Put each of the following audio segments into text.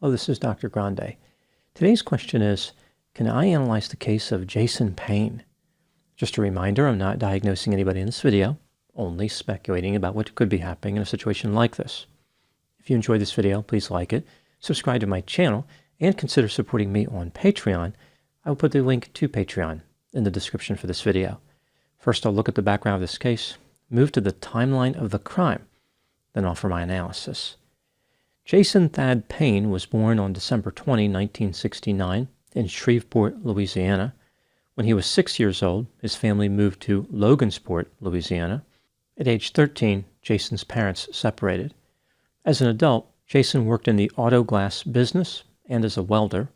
Hello, this is Dr. Grande. Today's question is, can I analyze the case of Jason Payne? Just a reminder, I'm not diagnosing anybody in this video, only speculating about what could be happening in a situation like this. If you enjoyed this video, please like it, subscribe to my channel, and consider supporting me on Patreon. I will put the link to Patreon in the description for this video. First, I'll look at the background of this case, move to the timeline of the crime, then offer my analysis. Jason Thad Payne was born on December 20, 1969, in Shreveport, Louisiana. When he was 6 years old, his family moved to Logansport, Louisiana. At age 13, Jason's parents separated. As an adult, Jason worked in the auto glass business and as a welder.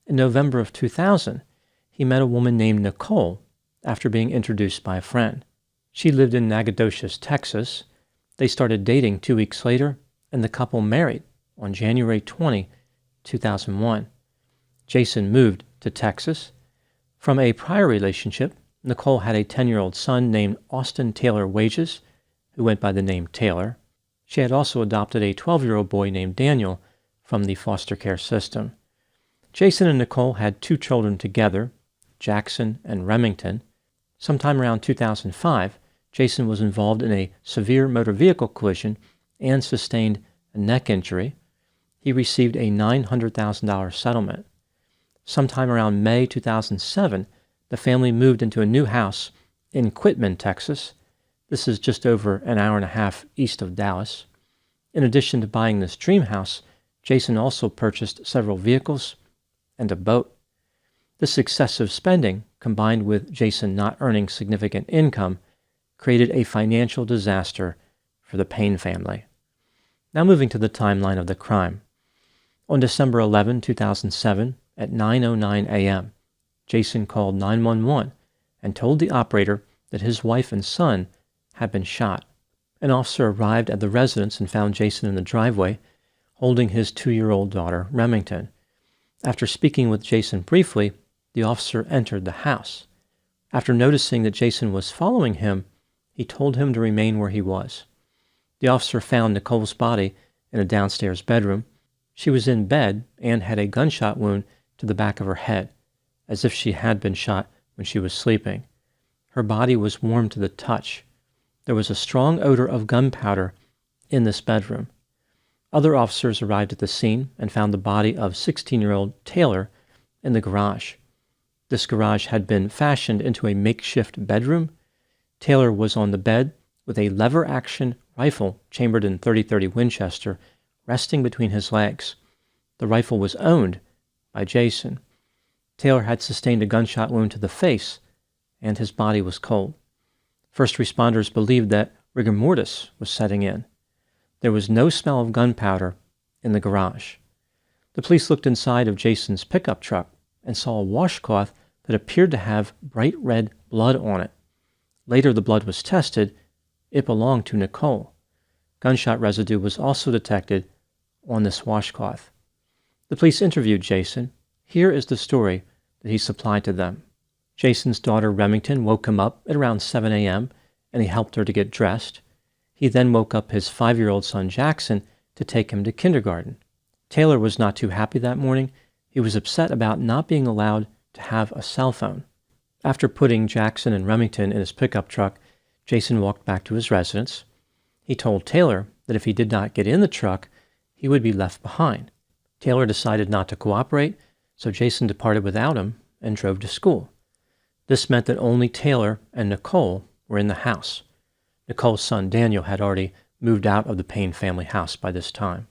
In November of 2000, he met a woman named Nicole after being introduced by a friend. She lived in Nacogdoches, Texas. They started dating 2 weeks later, and the couple married on January 20, 2001. Jason moved to Texas. From a prior relationship, Nicole had a 10-year-old son named Austin Taylor Wages, who went by the name Taylor. She had also adopted a 12-year-old boy named Daniel from the foster care system. Jason and Nicole had 2 children together, Jackson and Remington. Sometime around 2005, Jason was involved in a severe motor vehicle collision and sustained a neck injury. He received a $900,000 settlement. Sometime around May 2007, the family moved into a new house in Quitman, Texas. This is just over an hour and a half east of Dallas. In addition to buying this dream house, Jason also purchased several vehicles and a boat. This excessive spending, combined with Jason not earning significant income, created a financial disaster for the Payne family. Now moving to the timeline of the crime. On December 11, 2007, at 9:09 a.m., Jason called 911 and told the operator that his wife and son had been shot. An officer arrived at the residence and found Jason in the driveway, holding his 2-year-old daughter, Remington. After speaking with Jason briefly, the officer entered the house. After noticing that Jason was following him, he told him to remain where he was. The officer found Nicole's body in a downstairs bedroom. She was in bed and had a gunshot wound to the back of her head, as if she had been shot when she was sleeping. Her body was warm to the touch. There was a strong odor of gunpowder in this bedroom. Other officers arrived at the scene and found the body of 16-year-old Taylor in the garage. This garage had been fashioned into a makeshift bedroom. Taylor was on the bed with a lever-action rifle chambered in .30-30 Winchester resting between his legs. The rifle was owned by Jason. Taylor had sustained a gunshot wound to the face, and his body was cold. First responders believed that rigor mortis was setting in. There was no smell of gunpowder in the garage. The police looked inside of Jason's pickup truck and saw a washcloth that appeared to have bright red blood on it. Later, the blood was tested. It belonged to Nicole. Gunshot residue was also detected on this washcloth. The police interviewed Jason. Here is the story that he supplied to them. Jason's daughter Remington woke him up at around 7 a.m. and he helped her to get dressed. He then woke up his 5-year-old son Jackson to take him to kindergarten. Taylor was not too happy that morning. He was upset about not being allowed to have a cell phone. After putting Jackson and Remington in his pickup truck, Jason walked back to his residence. He told Taylor that if he did not get in the truck, he would be left behind. Taylor decided not to cooperate, so Jason departed without him and drove to school. This meant that only Taylor and Nicole were in the house. Nicole's son Daniel had already moved out of the Payne family house by this time.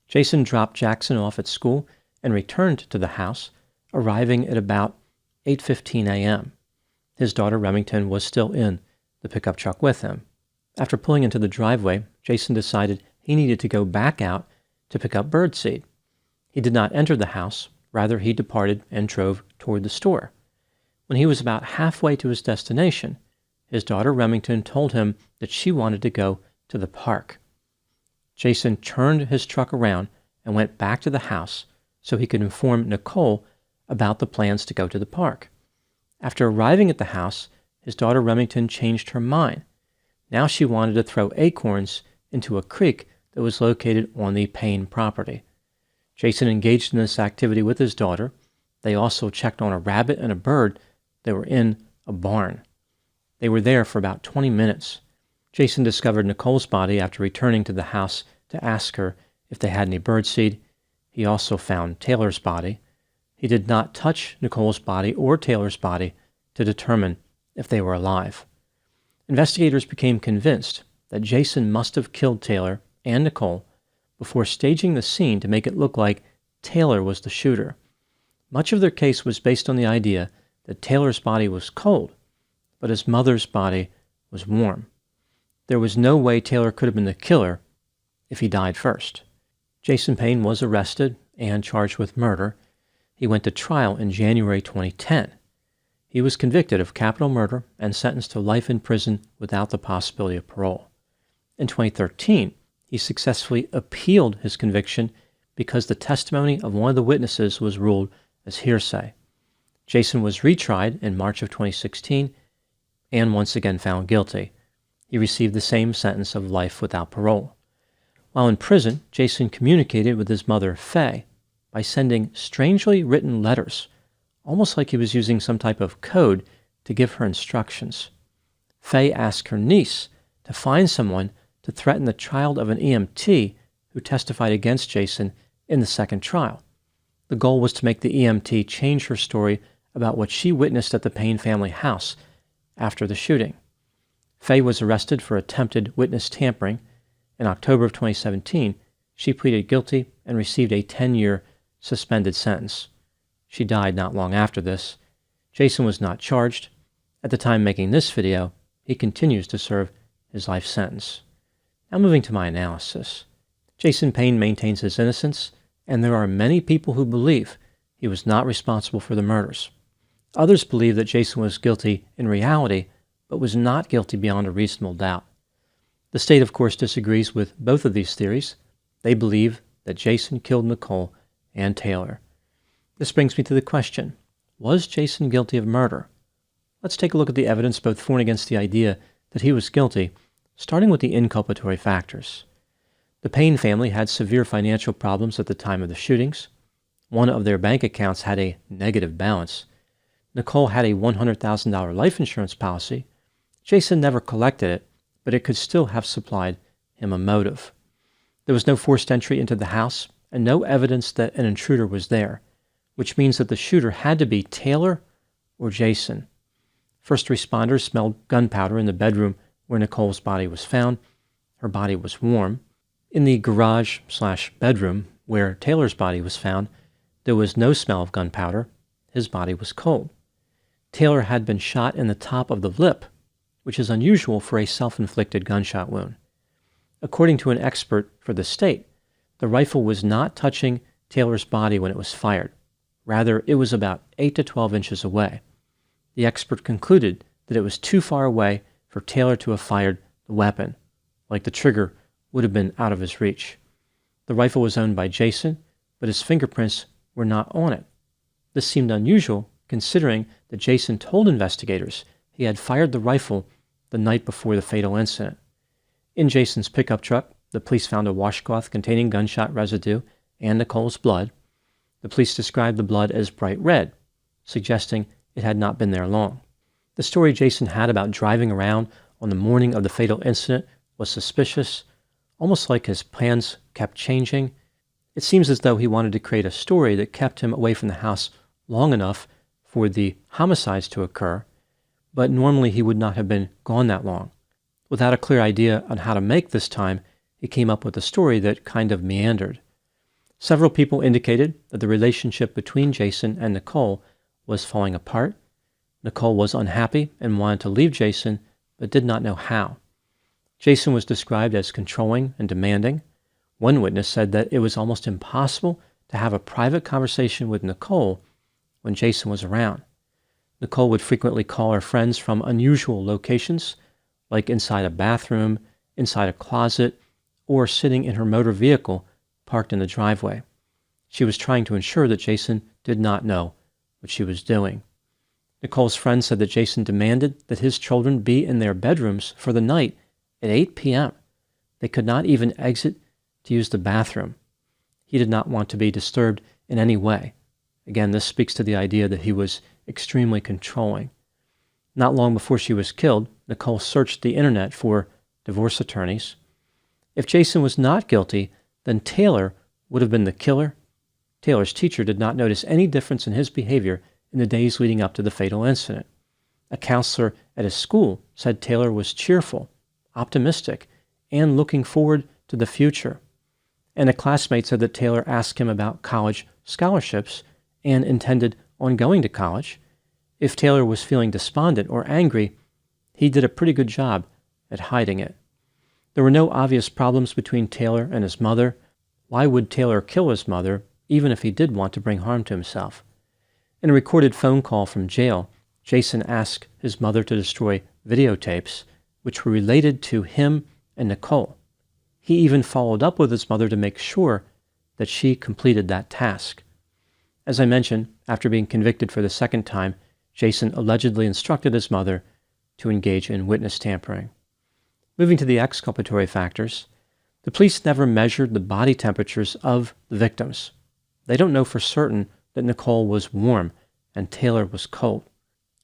Jason dropped Jackson off at school and returned to the house, arriving at about 8:15 a.m. His daughter Remington was still in the pickup truck with him. After pulling into the driveway, Jason decided he needed to go back out to pick up birdseed. He did not enter the house, rather he departed and drove toward the store. When he was about halfway to his destination, his daughter Remington told him that she wanted to go to the park. Jason turned his truck around and went back to the house so he could inform Nicole about the plans to go to the park. After arriving at the house, his daughter Remington changed her mind. Now she wanted to throw acorns into a creek that was located on the Payne property. Jason engaged in this activity with his daughter. They also checked on a rabbit and a bird that were in a barn. They were there for about 20 minutes. Jason discovered Nicole's body after returning to the house to ask her if they had any birdseed. He also found Taylor's body. He did not touch Nicole's body or Taylor's body to determine if they were alive. Investigators became convinced that Jason must have killed Taylor and Nicole before staging the scene to make it look like Taylor was the shooter. Much of their case was based on the idea that Taylor's body was cold, but his mother's body was warm. There was no way Taylor could have been the killer if he died first. Jason Payne was arrested and charged with murder. He went to trial in January 2010. He was convicted of capital murder and sentenced to life in prison without the possibility of parole. In 2013, he successfully appealed his conviction because the testimony of one of the witnesses was ruled as hearsay. Jason was retried in March of 2016 and once again found guilty. He received the same sentence of life without parole. While in prison, Jason communicated with his mother, Faye, by sending strangely written letters, almost like he was using some type of code to give her instructions. Faye asked her niece to find someone to threaten the child of an EMT who testified against Jason in the second trial. The goal was to make the EMT change her story about what she witnessed at the Payne family house after the shooting. Faye was arrested for attempted witness tampering. In October of 2017, she pleaded guilty and received a 10-year suspended sentence. She died not long after this. Jason was not charged. At the time making this video, he continues to serve his life sentence. Now moving to my analysis. Jason Payne maintains his innocence, and there are many people who believe he was not responsible for the murders. Others believe that Jason was guilty in reality, but was not guilty beyond a reasonable doubt. The state, of course, disagrees with both of these theories. They believe that Jason killed Nicole and Taylor. This brings me to the question, was Jason guilty of murder? Let's take a look at the evidence both for and against the idea that he was guilty, starting with the inculpatory factors. The Payne family had severe financial problems at the time of the shootings. One of their bank accounts had a negative balance. Nicole had a $100,000 life insurance policy. Jason never collected it, but it could still have supplied him a motive. There was no forced entry into the house and no evidence that an intruder was there, which means that the shooter had to be Taylor or Jason. First responders smelled gunpowder in the bedroom where Nicole's body was found. Her body was warm. In the garage/bedroom where Taylor's body was found, there was no smell of gunpowder. His body was cold. Taylor had been shot in the top of the lip, which is unusual for a self-inflicted gunshot wound. According to an expert for the state, the rifle was not touching Taylor's body when it was fired. Rather, it was about 8 to 12 inches away. The expert concluded that it was too far away for Taylor to have fired the weapon, like the trigger would have been out of his reach. The rifle was owned by Jason, but his fingerprints were not on it. This seemed unusual, considering that Jason told investigators he had fired the rifle the night before the fatal incident. In Jason's pickup truck, the police found a washcloth containing gunshot residue and Nicole's blood. The police described the blood as bright red, suggesting it had not been there long. The story Jason had about driving around on the morning of the fatal incident was suspicious, almost like his plans kept changing. It seems as though he wanted to create a story that kept him away from the house long enough for the homicides to occur, but normally he would not have been gone that long. Without a clear idea on how to make this time, he came up with a story that kind of meandered. Several people indicated that the relationship between Jason and Nicole was falling apart. Nicole was unhappy and wanted to leave Jason, but did not know how. Jason was described as controlling and demanding. One witness said that it was almost impossible to have a private conversation with Nicole when Jason was around. Nicole would frequently call her friends from unusual locations, like inside a bathroom, inside a closet, or sitting in her motor vehicle parked in the driveway. She was trying to ensure that Jason did not know what she was doing. Nicole's friend said that Jason demanded that his children be in their bedrooms for the night at 8 p.m. They could not even exit to use the bathroom. He did not want to be disturbed in any way. Again, this speaks to the idea that he was extremely controlling. Not long before she was killed, Nicole searched the internet for divorce attorneys. If Jason was not guilty, then Taylor would have been the killer. Taylor's teacher did not notice any difference in his behavior in the days leading up to the fatal incident. A counselor at his school said Taylor was cheerful, optimistic, and looking forward to the future. And a classmate said that Taylor asked him about college scholarships and intended on going to college. If Taylor was feeling despondent or angry, he did a pretty good job at hiding it. There were no obvious problems between Taylor and his mother. Why would Taylor kill his mother, even if he did want to bring harm to himself? In a recorded phone call from jail, Jason asked his mother to destroy videotapes, which were related to him and Nicole. He even followed up with his mother to make sure that she completed that task. As I mentioned, after being convicted for the second time, Jason allegedly instructed his mother to engage in witness tampering. Moving to the exculpatory factors, the police never measured the body temperatures of the victims. They don't know for certain that Nicole was warm and Taylor was cold.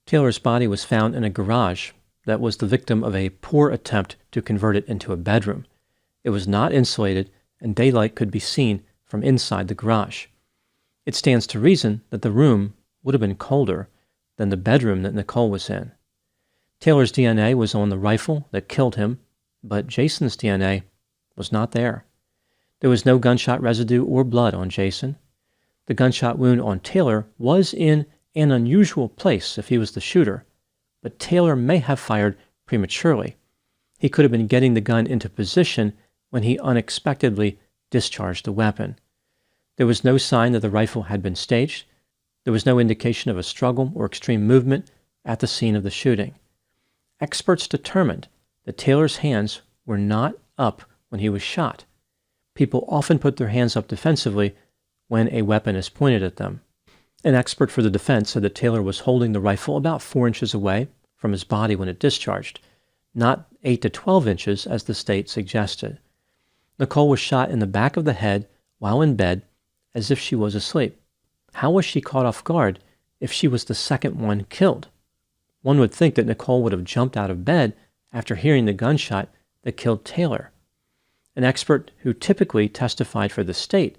Taylor's body was found in a garage that was the victim of a poor attempt to convert it into a bedroom. It was not insulated, and daylight could be seen from inside the garage. It stands to reason that the room would have been colder than the bedroom that Nicole was in. Taylor's DNA was on the rifle that killed him, but Jason's DNA was not there. There was no gunshot residue or blood on Jason. The gunshot wound on Taylor was in an unusual place if he was the shooter, but Taylor may have fired prematurely. He could have been getting the gun into position when he unexpectedly discharged the weapon. There was no sign that the rifle had been staged. There was no indication of a struggle or extreme movement at the scene of the shooting. Experts determined that Taylor's hands were not up when he was shot. People often put their hands up defensively when a weapon is pointed at them. An expert for the defense said that Taylor was holding the rifle about 4 inches away from his body when it discharged, not 8 to 12 inches as the state suggested. Nicole was shot in the back of the head while in bed as if she was asleep. How was she caught off guard if she was the second one killed? One would think that Nicole would have jumped out of bed after hearing the gunshot that killed Taylor. An expert who typically testified for the state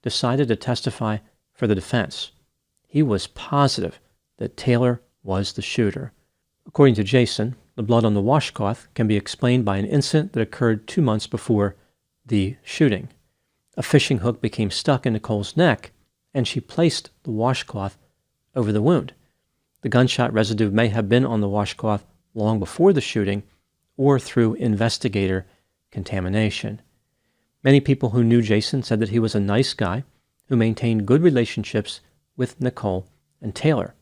decided to testify for the defense. He was positive that Taylor was the shooter. According to Jason, the blood on the washcloth can be explained by an incident that occurred 2 months before the shooting. A fishing hook became stuck in Nicole's neck, and she placed the washcloth over the wound. The gunshot residue may have been on the washcloth long before the shooting or through investigator contamination. Many people who knew Jason said that he was a nice guy who maintained good relationships with Nicole and Taylor.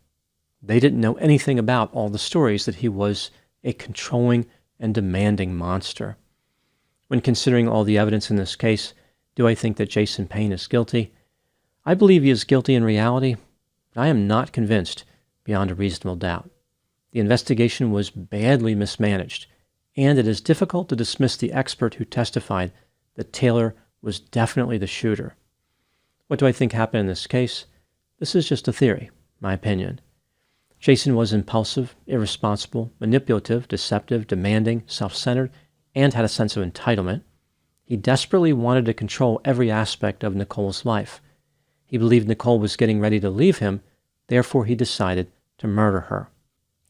They didn't know anything about all the stories that he was a controlling and demanding monster. When considering all the evidence in this case, do I think that Jason Payne is guilty? I believe he is guilty in reality, but I am not convinced beyond a reasonable doubt. The investigation was badly mismanaged, and it is difficult to dismiss the expert who testified that Taylor was definitely the shooter. What do I think happened in this case? This is just a theory, my opinion. Jason was impulsive, irresponsible, manipulative, deceptive, demanding, self-centered, and had a sense of entitlement. He desperately wanted to control every aspect of Nicole's life. He believed Nicole was getting ready to leave him, therefore he decided to murder her.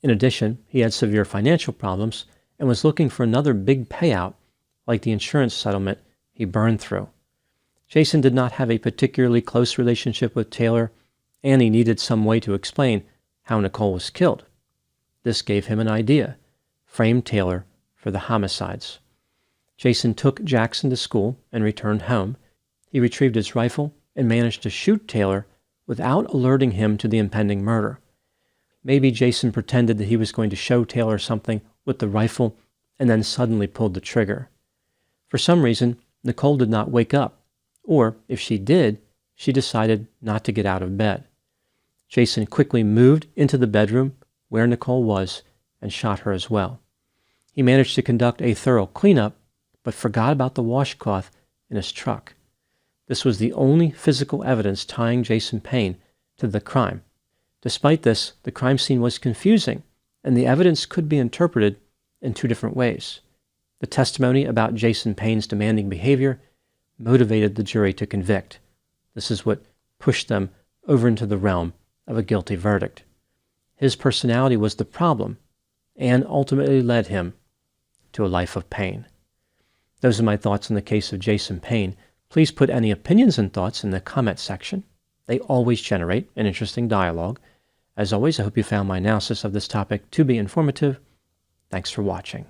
In addition, he had severe financial problems and was looking for another big payout, like the insurance settlement he burned through. Jason did not have a particularly close relationship with Taylor, and he needed some way to explain how Nicole was killed. This gave him an idea: frame Taylor for the homicides. Jason took Jackson to school and returned home. He retrieved his rifle and managed to shoot Taylor without alerting him to the impending murder. Maybe Jason pretended that he was going to show Taylor something with the rifle and then suddenly pulled the trigger. For some reason, Nicole did not wake up, or if she did, she decided not to get out of bed. Jason quickly moved into the bedroom where Nicole was and shot her as well. He managed to conduct a thorough cleanup, but forgot about the washcloth in his truck. This was the only physical evidence tying Jason Payne to the crime. Despite this, the crime scene was confusing, and the evidence could be interpreted in two different ways. The testimony about Jason Payne's demanding behavior motivated the jury to convict. This is what pushed them over into the realm of a guilty verdict. His personality was the problem, and ultimately led him to a life of pain. Those are my thoughts on the case of Jason Payne. Please put any opinions and thoughts in the comment section. They always generate an interesting dialogue. As always, I hope you found my analysis of this topic to be informative. Thanks for watching.